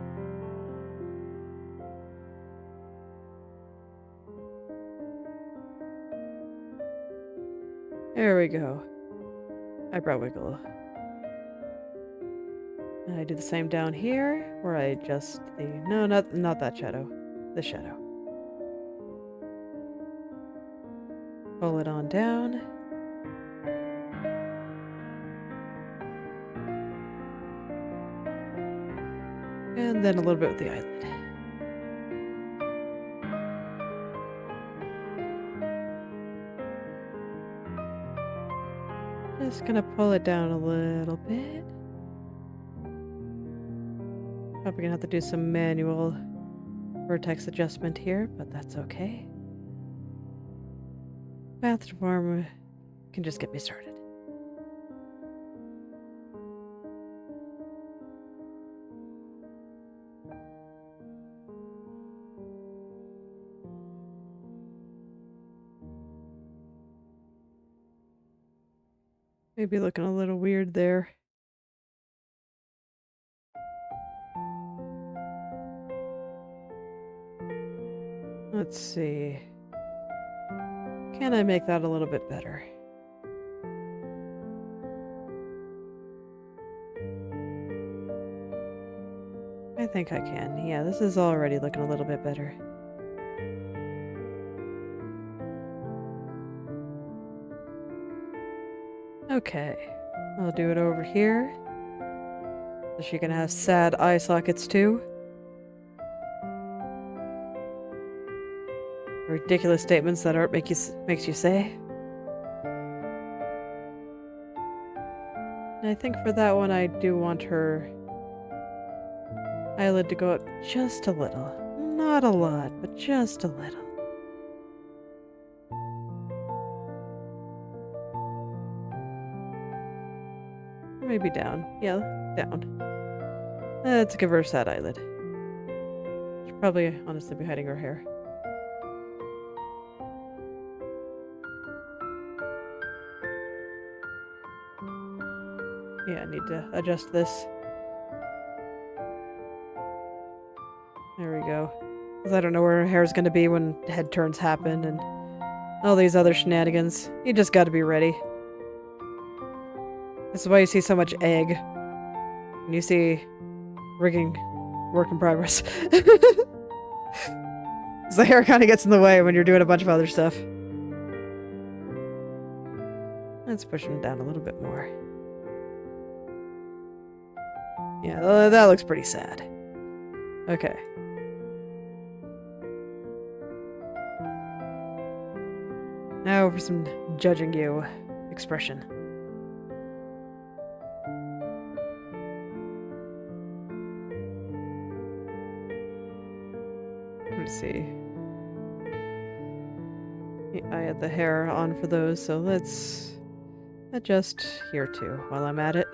S1: There we go. Eyebrow wiggle. I do the same down here, where I adjust the... No, not that shadow. The shadow. Pull it on down. And then a little bit with the eyelid. Just gonna pull it down a little bit. Probably gonna have to do some manual vertex adjustment here, but that's okay. Path to form can just get me started. Maybe looking a little weird there. Let's see. Can I make that a little bit better? I think I can. Yeah, this is already looking a little bit better. Okay, I'll do it over here. So she can have sad eye sockets too. Ridiculous statements that art makes you say. And I think for that one I do want her eyelid to go up just a little. Not a lot, but just a little. Maybe down. Yeah, down. Let's give her a sad eyelid. She'll probably honestly be hiding her hair. Yeah, I need to adjust this. There we go. Because I don't know where her hair is going to be when head turns happen and all these other shenanigans. You just got to be ready. This is why you see so much egg. And you see rigging work in progress. The hair kind of gets in the way when you're doing a bunch of other stuff. Let's push him down a little bit more. Yeah, that looks pretty sad. Okay. Now for some judging you expression. Let's see. I had the hair on for those, so let's adjust here too while I'm at it.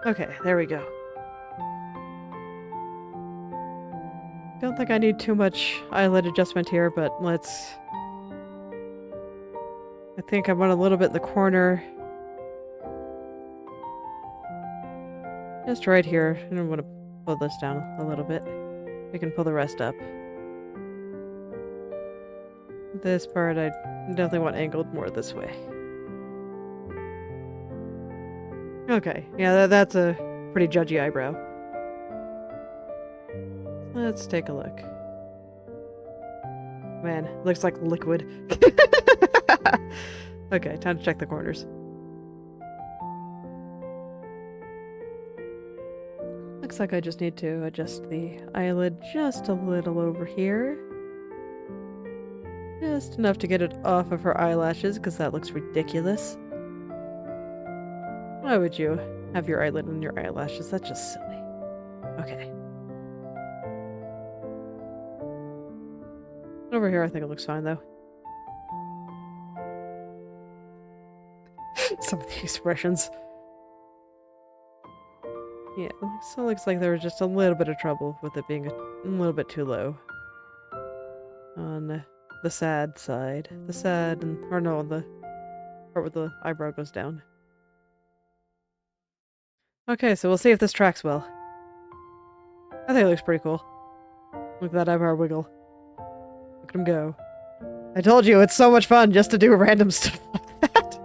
S1: Okay, there we go. Don't think I need too much eyelid adjustment here, but let's... I think I want a little bit in the corner. Just right here. I don't want to pull this down a little bit. We can pull the rest up. This part I definitely want angled more this way. Okay, yeah, that's a pretty judgy eyebrow. Let's take a look. Man, looks like liquid. Okay, time to check the corners. Looks like I just need to adjust the eyelid just a little over here. Just enough to get it off of her eyelashes, because that looks ridiculous. Why would you have your eyelid on your eyelashes? That's just silly. Okay. Over here, I think it looks fine, though. Some of the expressions. Yeah, so it looks like there was just a little bit of trouble with it being a little bit too low. On the sad side. The sad, or no, on the part where the eyebrow goes down. Okay, so we'll see if this tracks well. I think it looks pretty cool. Look at that eyebrow wiggle. Look at him go. I told you, it's so much fun just to do random stuff like that.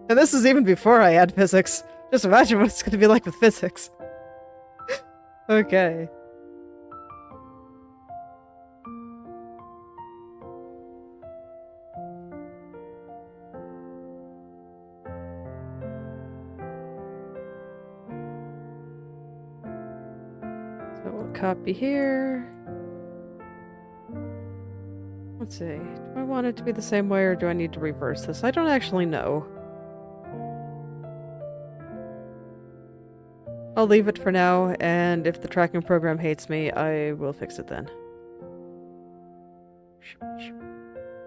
S1: And this is even before I had physics. Just imagine what it's going to be like with physics. Okay. So we'll copy here. Let's see. Do I want it to be the same way or do I need to reverse this? I don't actually know. I'll leave it for now, and if the tracking program hates me, I will fix it then.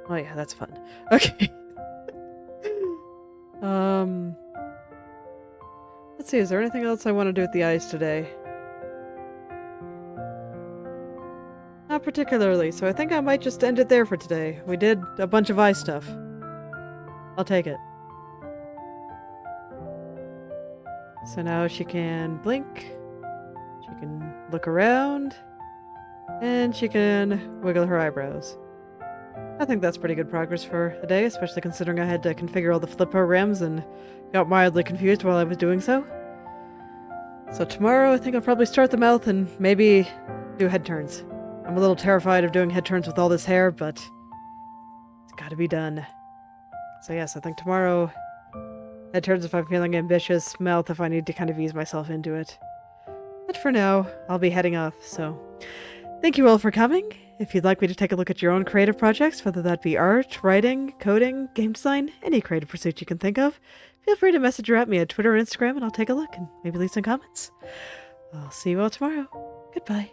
S1: Oh yeah, that's fun. Okay. Let's see, is there anything else I want to do with the eyes today? Not particularly, so I think I might just end it there for today. We did a bunch of eye stuff. I'll take it. So now she can blink, she can look around, and she can wiggle her eyebrows. I think that's pretty good progress for a day, especially considering I had to configure all the flip programs and got mildly confused while I was doing so. So tomorrow I think I'll probably start the mouth and maybe do head turns. I'm a little terrified of doing head turns with all this hair, but it's gotta be done. So yes, I think tomorrow head turns if I'm feeling ambitious, mouth if I need to kind of ease myself into it. But for now, I'll be heading off, so thank you all for coming. If you'd like me to take a look at your own creative projects, whether that be art, writing, coding, game design, any creative pursuit you can think of, feel free to message or at me at Twitter or Instagram and I'll take a look and maybe leave some comments. I'll see you all tomorrow. Goodbye.